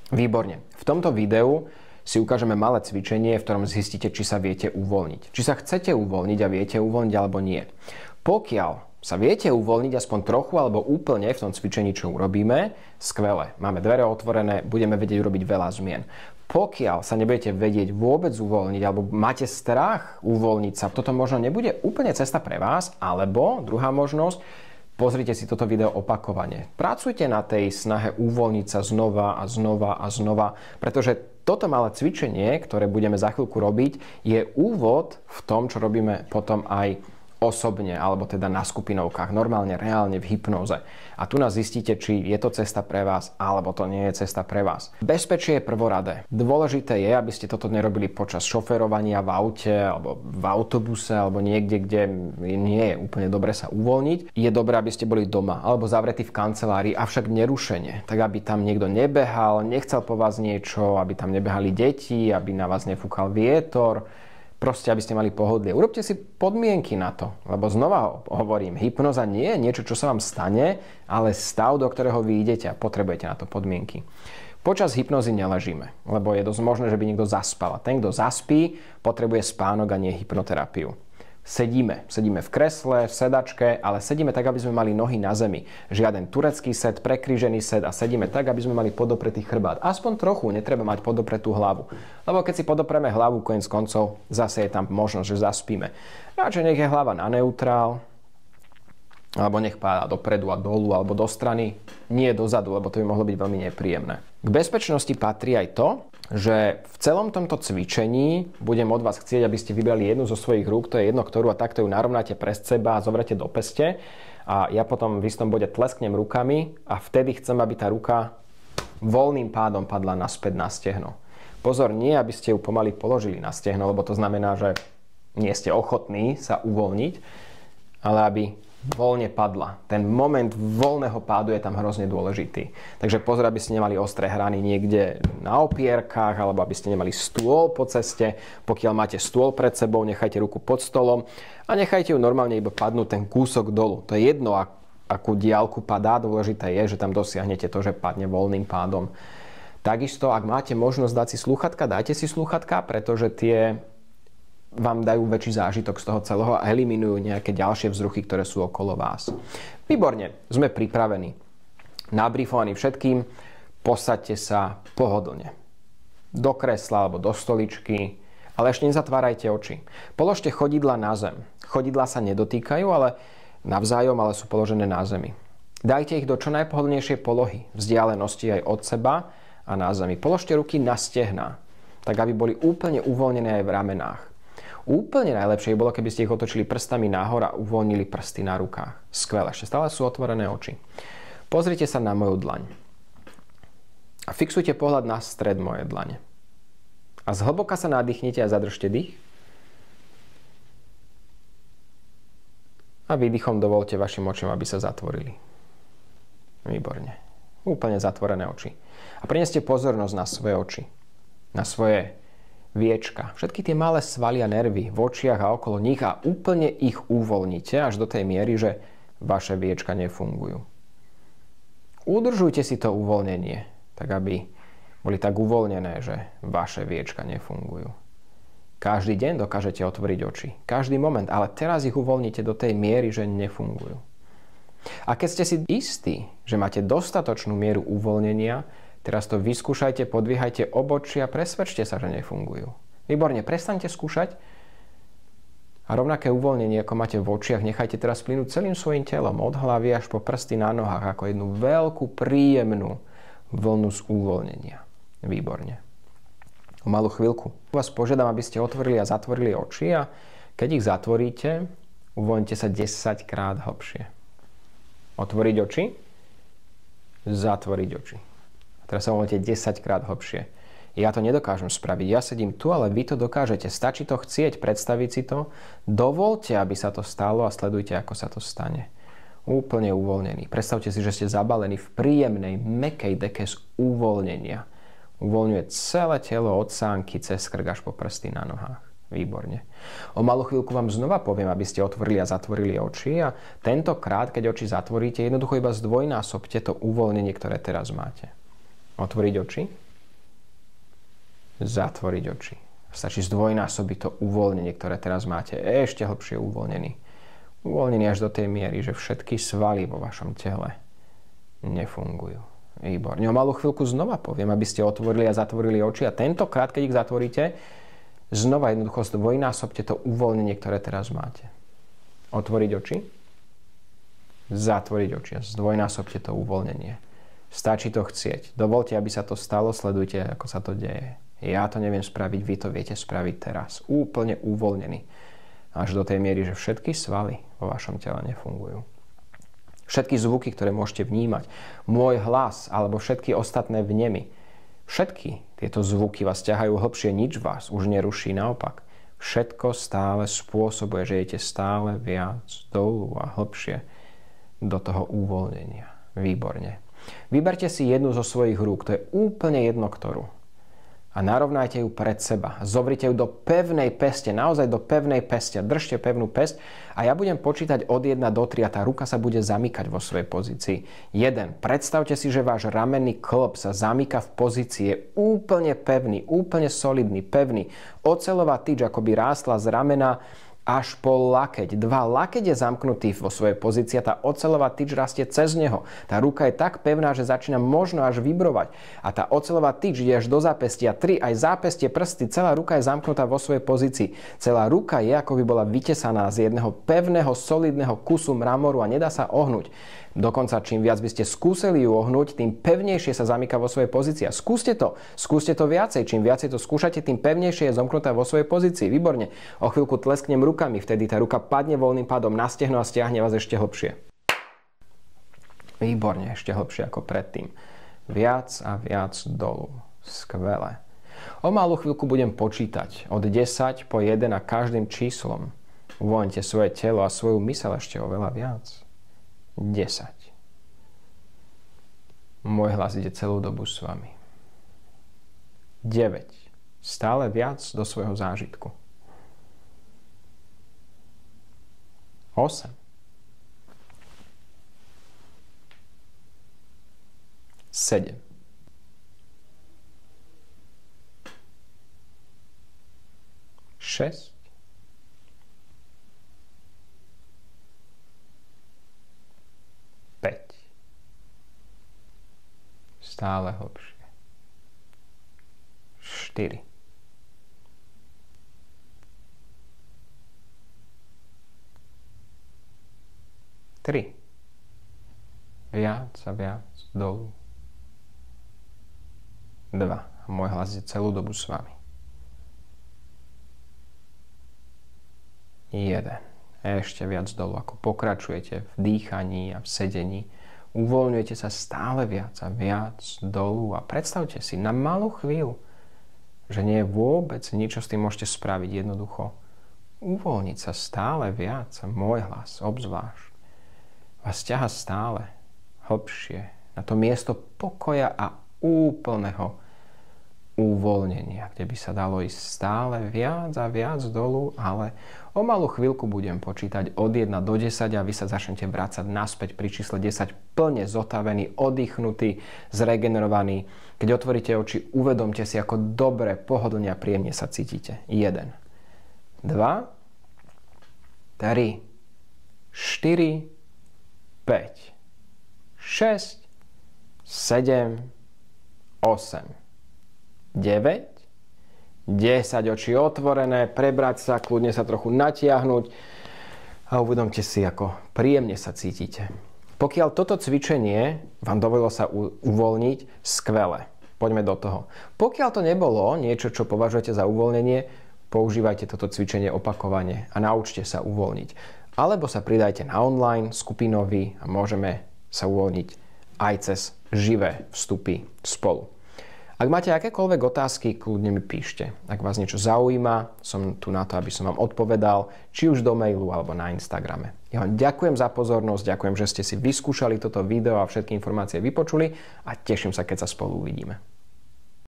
Výborne. V tomto videu si ukážeme malé cvičenie, v ktorom zistíte, či sa viete uvoľniť. Či sa chcete uvoľniť a viete uvoľniť alebo nie. Pokiaľ sa viete uvoľniť aspoň trochu alebo úplne v tom cvičení, čo urobíme, skvelé. Máme dvere otvorené, budeme vedieť urobiť veľa zmien. Pokiaľ sa nebudete vedieť vôbec uvoľniť alebo máte strach uvoľniť sa, toto možno nebude úplne cesta pre vás, alebo druhá možnosť, pozrite si toto video opakovane. Pracujte na tej snahe uvoľniť sa znova a znova a znova, pretože toto malé cvičenie, ktoré budeme za chvíľku robiť, je úvod v tom, čo robíme potom aj osobne, alebo teda na skupinovkách, normálne, reálne v hypnóze. A tu nás zistíte, či je to cesta pre vás, alebo to nie je cesta pre vás. Bezpečie je prvoradé. Dôležité je, aby ste toto nerobili počas šoférovania v aute, alebo v autobuse, alebo niekde, kde nie je úplne dobre sa uvoľniť. Je dobré, aby ste boli doma, alebo zavretí v kancelárii, avšak nerušene. Tak, aby tam niekto nebehal, nechcel po vás niečo, aby tam nebehali deti, aby na vás nefúkal vietor. Proste, aby ste mali pohodlie. Urobte si podmienky na to, lebo znova hovorím, hypnoza nie je niečo, čo sa vám stane, ale stav, do ktorého vy idete a potrebujete na to podmienky. Počas hypnozy neležíme, lebo je dosť možné, že by niekto zaspal. A ten, kto zaspí, potrebuje spánok a nie hypnoterapiu. Sedíme v kresle, v sedačke, ale sedíme tak, aby sme mali nohy na zemi. Žiaden turecký set, prekrížený set a sedíme tak, aby sme mali podopretý chrbát. Aspoň trochu, netreba mať podopretú hlavu. Lebo keď si podopreme hlavu, koniec koncov, zase je tam možnosť, že zaspíme. Radšej nech je hlava na neutrál, alebo nech páda dopredu a dolu, alebo do strany, nie dozadu, lebo to by mohlo byť veľmi nepríjemné. K bezpečnosti patrí aj to, že v celom tomto cvičení budem od vás chcieť, aby ste vybrali jednu zo svojich rúk, to je jedno ktorú, a takto ju narovnáte pre seba a zoberete do peste. A ja potom v istom bode tlesknem rukami a vtedy chcem, aby tá ruka voľným pádom padla naspäť na stehno. Pozor, nie aby ste ju pomaly položili na stehno, lebo to znamená, že nie ste ochotní sa uvoľniť, ale aby voľne padla. Ten moment voľného pádu je tam hrozne dôležitý. Takže pozor, aby ste nemali ostré hrany niekde na opierkách, alebo aby ste nemali stôl po ceste. Pokiaľ máte stôl pred sebou, nechajte ruku pod stolom a nechajte ju normálne iba padnúť ten kúsok dolu. To je jedno, akú diaľku padá. Dôležité je, že tam dosiahnete to, že padne voľným pádom. Takisto, ak máte možnosť dať si slúchatka, dajte si slúchatka, pretože tie vám dajú väčší zážitok z toho celého a eliminujú nejaké ďalšie vzruchy, ktoré sú okolo vás. Výborne, sme pripravení. Nabrifovaní všetkým, posaďte sa pohodlne. Do kresla alebo do stoličky, ale ešte nezatvárajte oči. Položte chodidla na zem. Chodidlá sa nedotýkajú, ale navzájom, ale sú položené na zemi. Dajte ich do čo najpohodlnejšej polohy, vzdialenosti aj od seba a na zemi. Položte ruky na stehná, tak aby boli úplne uvoľnené aj v ramenách. Úplne najlepšie bolo, keby ste ich otočili prstami nahor a uvoľnili prsty na rukách. Skvelé, ešte stále sú otvorené oči. Pozrite sa na moju dlaň. A fixujte pohľad na stred mojej dlane. A zhlboka sa nadýchnite a zadržte dých. A výdychom dovolte vašim očom, aby sa zatvorili. Výborne. Úplne zatvorené oči. A prineste pozornosť na svoje oči. Na svoje viečka. Všetky tie malé svaly a nervy v očiach a okolo nich a úplne ich uvoľnite až do tej miery, že vaše viečka nefungujú. Udržujte si to uvoľnenie, tak aby boli tak uvoľnené, že vaše viečka nefungujú. Každý deň dokážete otvoriť oči. Každý moment, ale teraz ich uvoľnite do tej miery, že nefungujú. A keď ste si istí, že máte dostatočnú mieru uvoľnenia, teraz to vyskúšajte, podvíhajte obočia a presvedčte sa, že nefungujú. Výborne, prestaňte skúšať a rovnaké uvoľnenie, ako máte v očiach, nechajte teraz plynúť celým svojim telom, od hlavy až po prsty na nohách, ako jednu veľkú, príjemnú vlnu z uvoľnenia. Výborne. O malú chvíľku vás požiadam, aby ste otvorili a zatvorili oči a keď ich zatvoríte, uvoľnite sa 10 krát hlbšie. Otvoriť oči, zatvoriť oči. Teraz sa uvoľnite 10 krát hlbšie. Ja to nedokážem spraviť. Ja sedím tu, ale vy to dokážete. Stačí to chcieť, predstaviť si to. Dovoľte, aby sa to stalo a sledujte, ako sa to stane. Úplne uvoľnený. Predstavte si, že ste zabalení v príjemnej, mäkkej deke z uvoľnenia. Uvoľňuje celé telo od sánky cez krk až po prsty na nohách. Výborne. O malú chvíľku vám znova poviem, aby ste otvorili a zatvorili oči a tentokrát, keď oči zatvoríte, jednoducho iba zdvojnásobte to uvoľnenie, ktoré teraz máte. Otvoriť oči, zatvoriť oči. Stačí zdvojnásobiť to uvoľnenie, ktoré teraz máte. Ešte hlbšie uvoľnený. Uvoľnený až do tej miery, že všetky svaly vo vašom tele nefungujú. Výborne. O malú chvíľku znova poviem, aby ste otvorili a zatvorili oči a tentokrát, keď ich zatvoríte, znova jednoducho zdvojnásobte to uvoľnenie, ktoré teraz máte. Otvoriť oči, zatvoriť oči a zdvojnásobte to uvoľnenie. Stačí to chcieť. Dovolte, aby sa to stalo, sledujte, ako sa to deje. Ja to neviem spraviť, vy to viete spraviť teraz. Úplne uvoľnený. Až do tej miery, že všetky svaly vo vašom tele nefungujú. Všetky zvuky, ktoré môžete vnímať, môj hlas alebo všetky ostatné vnemy, všetky tieto zvuky vás ťahajú hlbšie, nič vás už neruší, naopak. Všetko stále spôsobuje, že idete stále viac dolu a hlbšie do toho uvoľnenia. Výborne. Vyberte si jednu zo svojich rúk, to je úplne jedno ktorú. A narovnajte ju pred seba. Zovrite ju do pevnej peste, naozaj do pevnej peste. Držte pevnú pesť a ja budem počítať od 1 do 3 a tá ruka sa bude zamykať vo svojej pozícii. 1. Predstavte si, že váš ramenný klb sa zamyka v pozícii, je úplne pevný, úplne solidný, pevný. Oceľová tyč akoby rástla z ramena až po lakeť. 2. Lakeť je zamknutý vo svojej pozícii a tá oceľová tyč rastie cez neho. Tá ruka je tak pevná, že začína možno až vibrovať. A tá oceľová tyč ide až do zápestia. 3. Aj zápestie, prsty, celá ruka je zamknutá vo svojej pozícii. Celá ruka je ako by bola vytesaná z jedného pevného, solidného kusu mramoru a nedá sa ohnúť. Dokonca čím viac by ste skúsili ju ohnúť, tým pevnejšie sa zamyká vo svojej pozícii. A skúste to viacej. Čím viacej to skúšate, tým pevnejšie je zomknutá vo svojej pozícii. Výborne. O chvíľku tlesknem rukami, vtedy tá ruka padne voľným pádom na stehno a stiahne vás ešte hlbšie. Výborne, ešte hlbšie ako predtým. Viac a viac dolu. Skvelé. O malú chvíľku budem počítať od 10 po 1 a každým číslom uvoľnite svoje telo a svoju myseľ ešte oveľa viac. 10. Môj hlas ide celú dobu s vami. 9. Stále viac do svojho zážitku. 8. 7. 6. 5. Stále hlbšie. 4. 3. Viac a viac dolu. 2. Môj hlas je celú dobu s vami. 1. Ešte viac dolu, ako pokračujete v dýchaní a v sedení. Uvoľňujete sa stále viac a viac dolu a predstavte si na malú chvíľu, že nie je vôbec nič, čo s tým môžete spraviť. Jednoducho uvoľniť sa stále viac a môj hlas obzvlášť vás ťaha stále hlbšie na to miesto pokoja a úplného uvoľnenia, kde by sa dalo ísť stále viac a viac dolu, ale o malú chvíľku budem počítať od 1 do 10 a vy sa začnete vrácať naspäť pri čísle 10 plne zotavený, oddychnutý, zregenerovaný. Keď otvoríte oči, uvedomte si, ako dobre, pohodlne a príjemne sa cítite. 1, 2, 3, 4, 5, 6, 7, 8, 9, 10, oči otvorené, prebrať sa, kľudne sa trochu natiahnuť a uvedomte si, ako príjemne sa cítite. Pokiaľ toto cvičenie vám dovolilo sa uvoľniť, skvelé. Poďme do toho. Pokiaľ to nebolo niečo, čo považujete za uvoľnenie, používajte toto cvičenie opakovane a naučte sa uvoľniť. Alebo sa pridajte na online, skupinový a môžeme sa uvoľniť aj cez živé vstupy spolu. Ak máte akékoľvek otázky, kľudne mi píšte. Ak vás niečo zaujíma, som tu na to, aby som vám odpovedal, či už do mailu alebo na Instagrame. Ja vám ďakujem za pozornosť, ďakujem, že ste si vyskúšali toto video a všetky informácie vypočuli a teším sa, keď sa spolu uvidíme.